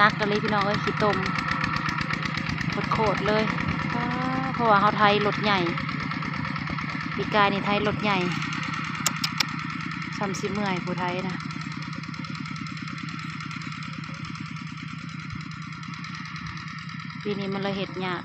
นักกันเลยพี่น้องเอ้ยขี้ตมโคตรเลยเพราะว่าเขาไทยรถใหญ่ปีกายนี่ไทยรถใหญ่ซ้ำสิเมื่อยผู้ไทยนะปีนี้มันเลยเห็ดยาก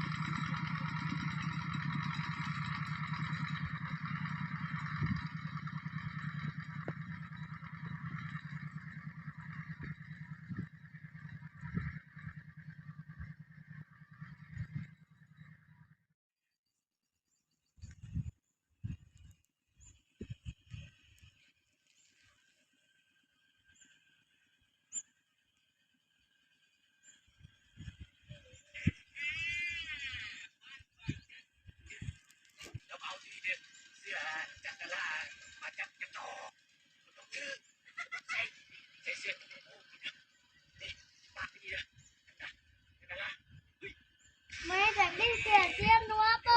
ไม่จากได้เสียเทียมนัวโป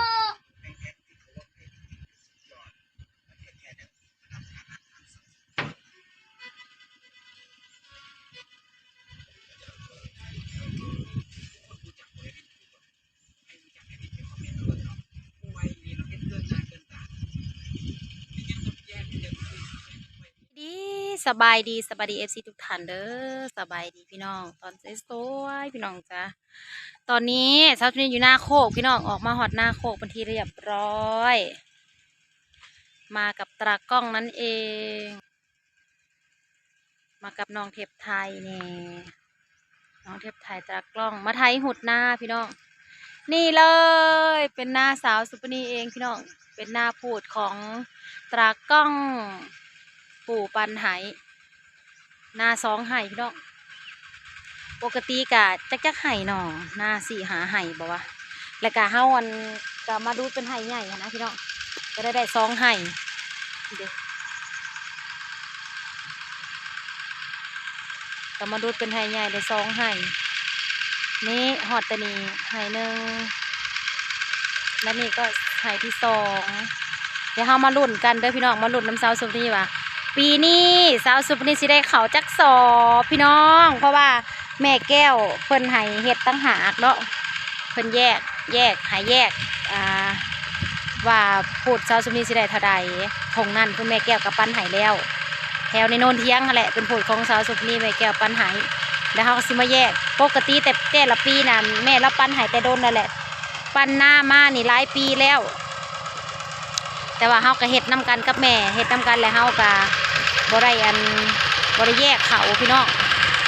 ดีสบายดีเอฟซีทุกท่านเด้อสบายดีพี่น้องตอนสวยๆพี่น้องจ้าตอนนี้เช้านี้อยู่หน้าโคกพี่น้องออกมาหอดหน้าโคกเป็นที่เรียบร้อยมากับตากล้องนั่นเองมากับน้องเทพไทยนี่น้องเทพไทยตากล้องมาไทยหุดหน้าพี่น้องนี่เลยเป็นหน้าสาวสุปนีเองพี่น้องเป็นหน้าพูดของตากล้องปู่ปันไหหน้าสองไหพี่น้องปกติกะจักไหหน่อหน้าสี่หาไหบอกว่าแล้วกะเฮาอันกะมาดูเป็นไหใหญ่นะพี่น้องจะได้สองไหเด็กก็มาดูเป็นไหใหญ่ได้สองไหนี่หอดตะนีไหหนึ่งและนี่ก็ไหที่สองเดี๋ยวเฮามาลุ้นกันเด้อพี่น้องมาลุ้นน้ำสาวสุปนีว่าปีนี้สาวสุปนีสิได้เขาจักสอบพี่น้องเพราะว่าแม่แก้วเพิ่นให้เฮ็ดตั้งหากเนาะเพิ่นแยกให้แยกว่าพูดสาวสุปนีสิได้เท่าใดทงนั่นคุณแม่แก้วกับปั้นให้แล้วแถวในโนนเทียงนั่นแหละเป็นพูดของสาวสุปนีแม่แก้วปั้นให้แล้วเขาก็สิมาแยกปกติแต่ละปีน่ะแม่รับปั้นให้แต่โดนนั่นแหละปั้นหน้ามานี่หลายปีแล้วแต่ว่าเฮาก็เฮ็ดน้ำกันกับแม่เฮ็ดน้ำกันแล้วเฮาก็บ่ได้แยกเขาพี่น้อง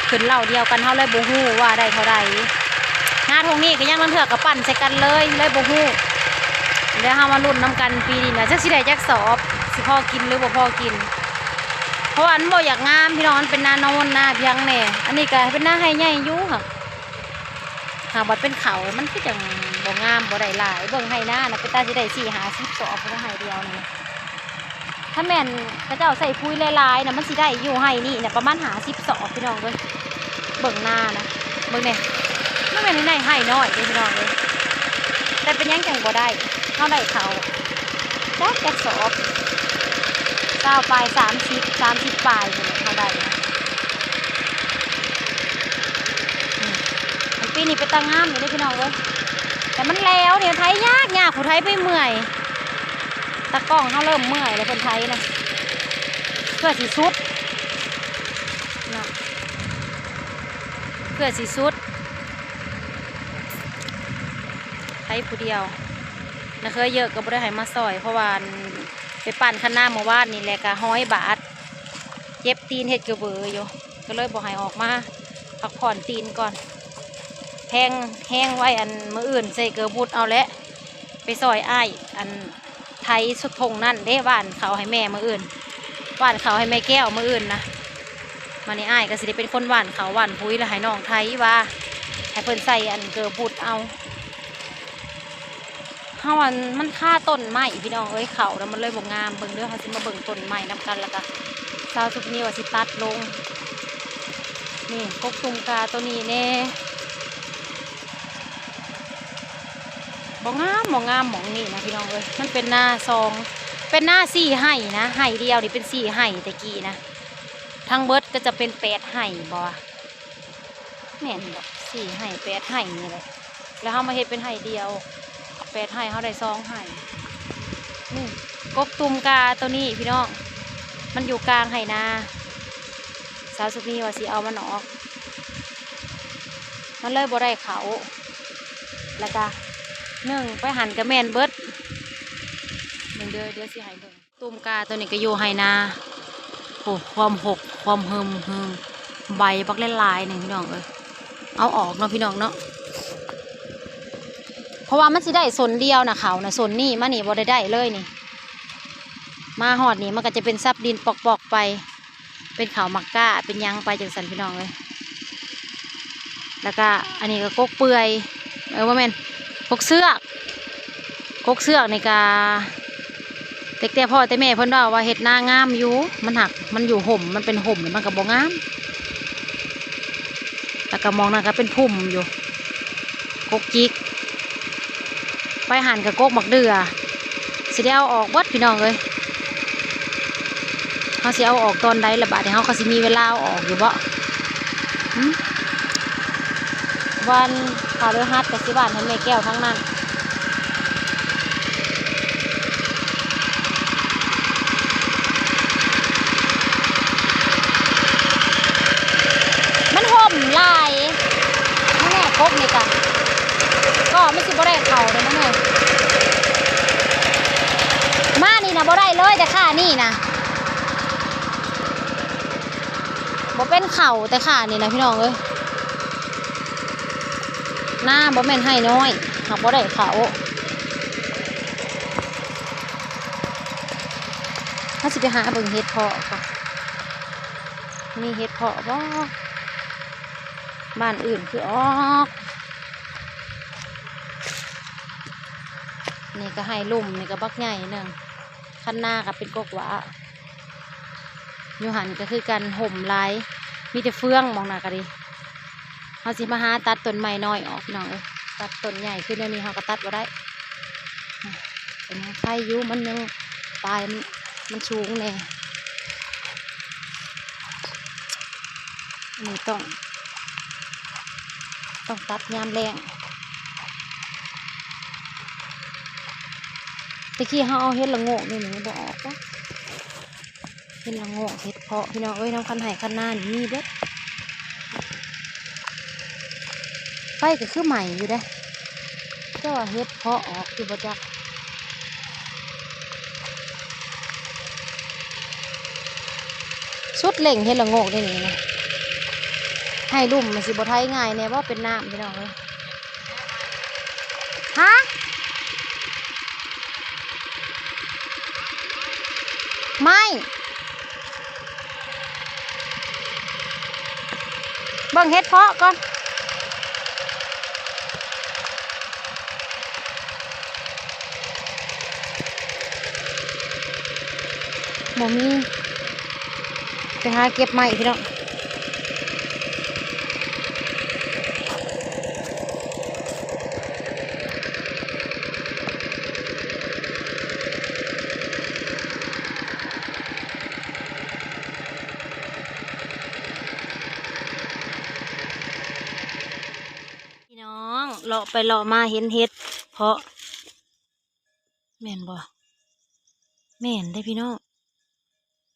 ขึ้นเหล่าเดียวกันเฮาเลยบ่ฮู้ว่าได้เท่าใดหน้าทงนี้ก็ยังลังเถื่อกับปั่นใส่กันเลยบ่ฮู้เดี๋ยวเฮามาลุ้นน้ำกันปีนี้นะจักสิได้จักสอบสิพอกินหรือบ่พอกินเพราะอันบ่อยากงามพี่น้องมันเป็นหน้าโนนหน้าเพียงแน่อันนี้ก็เป็นหน้าให้ใหญ่อยู่ค่ะหากบ่เป็นเขามันคือจังบ่งามบ่ได้หลายเบิ่งให้หน้านะเป็นตาสิได้4-50สอบเพราะให้เดียวนี่ถ้าแม่นพระเจ้าใส่ปุ๋ยลายๆนะมันสิได้อยู่ให้นี่เนี่ยประมาณ50สอบพี่น้องเลยเบิ่งหน้านะเบิ่งเนี่ยไม่แม่นให้ให้น้อยเลยพี่น้องเลยแต่เป็นยังจังบ่ได้เท่าได้เขาจักสอบ9ปลาย30ปลายเนี่ยเท่าได้ปีนี้เป็นตางามอยู่เลยพี่น้องเลยแต่มันแล้วเนี่ยไทยยากผู้ไทยไปเมื่อยตะกล้องเขาเริ่มเมื่อยเลยคนไทยนะเพื่อสีสุดนะเพื่อสีสุดไทยผู้เดียวนะเคยเยอะก็บ่ได้ให้มาซอยเพราะว่าไปปั่นข้างหน้าเมื่อวานนี่แหละก็100 บาทเจ็บตีนเห็ดกระเบืออยู่ก็เลยบ่ให้ออกมาพักผ่อนตีนก่อนแห้งไว้อันมืออื่นใส่เกลือบุดเอาและไปซอยอ้ายอันไทยสุดทงนั่นเด้บ้านเขาให้แม่มืออื่นบ้านเขาให้แม่แก้วมืออื่นนะมาในอ้ายก็สิได้เป็นคนหวานเขาหวานพุ้ยแล้วให้น้องไทยว่าให้เพิ่นใส่อันเกลือบุดเอาเฮามันฆ่าต้นไม้พี่น้องเอ้ยเขาแล้วมันเลยบ่งามเบิ่งเด้อเขาสิมาเบิ่งต้นไม้นำกันแล้วก็สาวสุปนีว่าสิตัดลงนี่กกตุงกาตัวนี้แน่บ่งามหมองนี่นะพี่น้องเอ้ยมันเป็นหน้าซองเป็นหน้า4ไห่นะไห่เดียวนี่เป็น4ไห่ตะกี้นะทั้งเบิดก็จะเป็น8ไห่บ่ แม่นบอกสี่ไห่แปดไห่นี่แหละแล้วเขามาเฮ็ดเป็นไห่เดียวแปดไห่เขาได้สองไห่นี่กกตุ่มกาตัวนี้พี่น้องมันอยู่กลางไห่นาสาวสุนีว่าสิเอามันออกมันเลยบ่ได้เขาแล้วก็หนึ่งไปหั่นกระแมนเบิดหนึ่งเดี๋ยวสิให้เบิ่งตุ่มกาตัวนี้ก็อยู่ไห่นาโอ้ความหกความเฮิมใบบักหลายๆหนึ่งพี่น้องเอ้ยเอาออกเนาะพี่น้องเนาะเพราะว่ามันสิได้สนเดียวนะเขานะสนนี่มานี่บ่ได้เลยนี่มาหอดนี่มันก็จะเป็นซับดินปอกๆไปเป็นเขามักก้าเป็นยังไปจังสันพี่น้องเลยแล้วก็อันนี้ก็กกเปื่อยว่าแม่นกกเสือกในกาแต่พ่อแต่แม่เพิ่นว่าเห็ดหน้างามอยู่มันหักมันอยู่ห่มมันเป็นห่มมันก็บ่งามแล้วก็มองนั่นก็เป็นพุ่มอยู่กกจิกไปหั่นกับกกหมักเดือสิได้เอาออกเบิดพี่น้องเลยเขาสิเอาออกตอนใดละบาดเนี่ยเขาสิมีเวลาเอาออกอยู่บ่วันพาเรือฮัดกับสิบ้านให้แม่แก้วทั้งนั้นมันห่มลายแม่กบนี่กันก็ไม่สิบ่ได้เข่าเลยนะเนี่ยมานี่นะบ่ได้เลยแต่ข้านี่นะบ่เป็นเข่าแต่ข้านี่นะพี่น้องเอ้ยหน้าบ่แม่นให้น้อยหากบ่ได้เข่าถ้าสิไปหาเบิ่งเฮ็ดเพาะค่ะมีเฮ็ดเพาะบ่บ้านอื่นคือออกนี่ก็ให้ลุ่มนี่ก็บักใหญ่หนึ่งขั้นหน้าก็เป็นกกหวะอยู่หันก็คือกันห่มลายมีแต่เฟืองมองหน้าก็ดีเขาสิมาหาตัดต้นไม้น้อยออกพี่น้องเอ้ยตัดต้นใหญ่ขึ้นแล้วนี่เขาก็ตัดมาได้เป็นไข่ยุมันยังปลายมันสูงเลยนี่ต้องตัดยามแรงตะกี้เขาเอาเฮ็ดละโงกนี่หนูบอกออกปะเฮ็ดละโงกเฮ็ดเพาะพี่น้องเอ้ยน้ำคันไห่คันหน้านี่มีเด้อไฟก็คือใหม่อยู่เด้ก็เฮ็ดเพาะออกคือบ่จักสุดเล่งเฮ็ดละโงกนี่นี่นะให้ลุ่มมันสิบ่ไทยง่ายเนี่ยว่าเป็นน้ำพี่น้องเอ้ยฮะไม่เบิ่งเฮ็ดเพาะก่อนบ่มีไปหาเก็บไม้พี่น้องเลาะไปเลาะมาเห็นเห็ดเพาะแม่นบ่แม่นได้พี่น้อง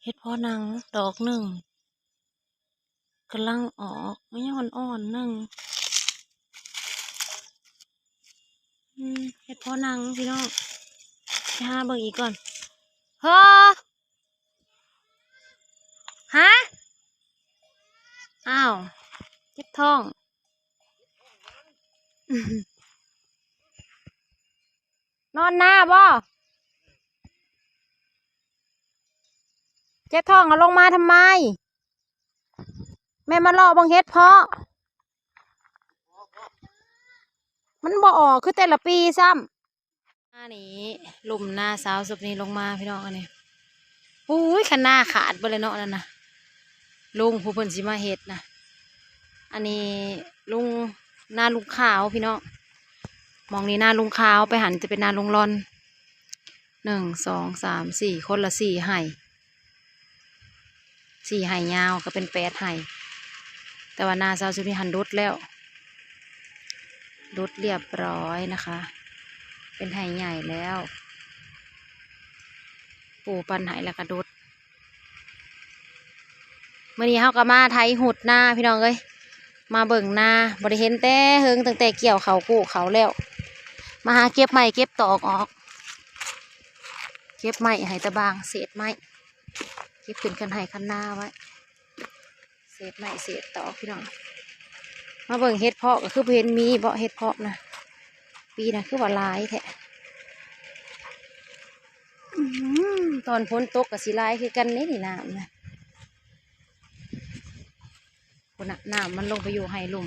เห็ดเพาะนางดอกหนึ่งกำลังออกมันยังอ่อนๆหนึ่งเห็ดเพาะนางพี่น้องไปหาเบิ่งอีกก่อนเฮ้อฮะอ้าวเจ็บท้องนอนหน้าบ่เจ็บท้องเอาลงมาทำไมแม่มารอบังเฮ็ดเพาะมันบ่ออกคือแต่ละปีซ้ำหน้านี้ลุมหน้าสาวสุบนี้ลงมาพี่น้องอันนี้อุ้ยขันหน้าขาดไปเลยเนาะนั่นนะลุงผู้เพิ่นสิมาเฮ็ดนะอันนี้ลุงหน้าลุงขาวพี่น้องมองนี้หน้าลุงขาวไปหันจะเป็นหน้าลุงรอน1 2 3 4คนละ4 ไห่4 ไห่ยาวก็เป็น8 ไห่ แต่ว่านาซาวสุนีหันดุดแล้วดุดเรียบร้อยนะคะ เป็นไหใหญ่แล้วปูปันไหแล้วก็ดุดเมื่อนี้เขาก็มาไทยหุดหน้าพี่น้องเอ้ยมาเบิ่งหน้าบริเห็นแต่เฮิงตั้งแต่เกี่ยวเขากู้เขาแล้วมาหาเก็บไม้เก็บตอกออกเก็บไม้ให้ตะบางเศษไม้เก็บขึ้นกันให้คันหน้าไว้เศษไม้เศษตอกพี่น้องมาเบิ่งเฮ็ดเพาะก็คือเห็นมีเพาะเฮ็ดเพาะนะปีนะคือว่าหลายแท้ตอนพ้นตกกับสีลายคือกันนี่น้ำนะคนน่ะน้ำมันลงไปอยู่ให้ลุ่ม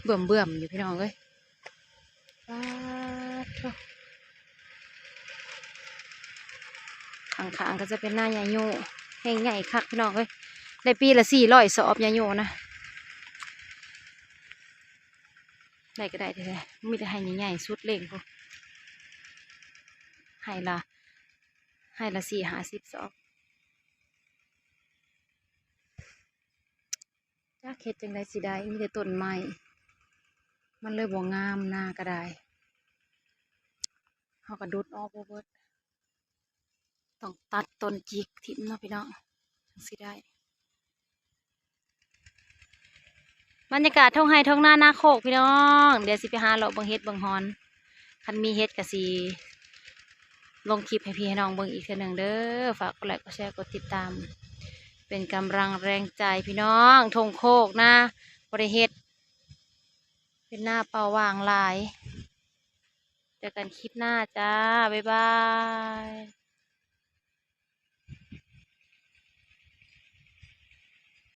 เบื่อมอยู่พี่น้องเอ้ยว้าวข้างๆก็จะเป็นหน้ายาโยแห้งใหญ่คักพี่น้องเอ้ยได้ปีละ400 สอบยาโยนะได้ก็ได้แต่มีแต่ให้ใหญ่ๆสุดเล่งพวกให้ละ40-50 สอบจ้าเข็ดจังได้สิได้มีแต่ต้นไม้มันเลยบ่งามหน้าก็ได้เขาก็ดุดออกบ่เบิดต้องตัดต้นจิกทิ่มเนาะพี่น้องจังสิได้บรรยากาศท้องไร่ท้องนานาโคกพี่น้องเดี๋ยวสิไปหาเลาะเบิ่งเฮ็ดเบิ่งฮอนคันมีเฮ็ดก็สิลงคลิปให้พี่ให้น้องเบิ่งอีกเทื่อหนึ่งเด้อฝากกดไลค์กดแชร์กดติดตามเป็นกำลังแรงใจพี่น้องทงโคกนะบ่ได้เฮ็ดเป็นหน้าเปล่าว่างหลายเจอกันคลิปหน้าจ้าบ๊ายบาย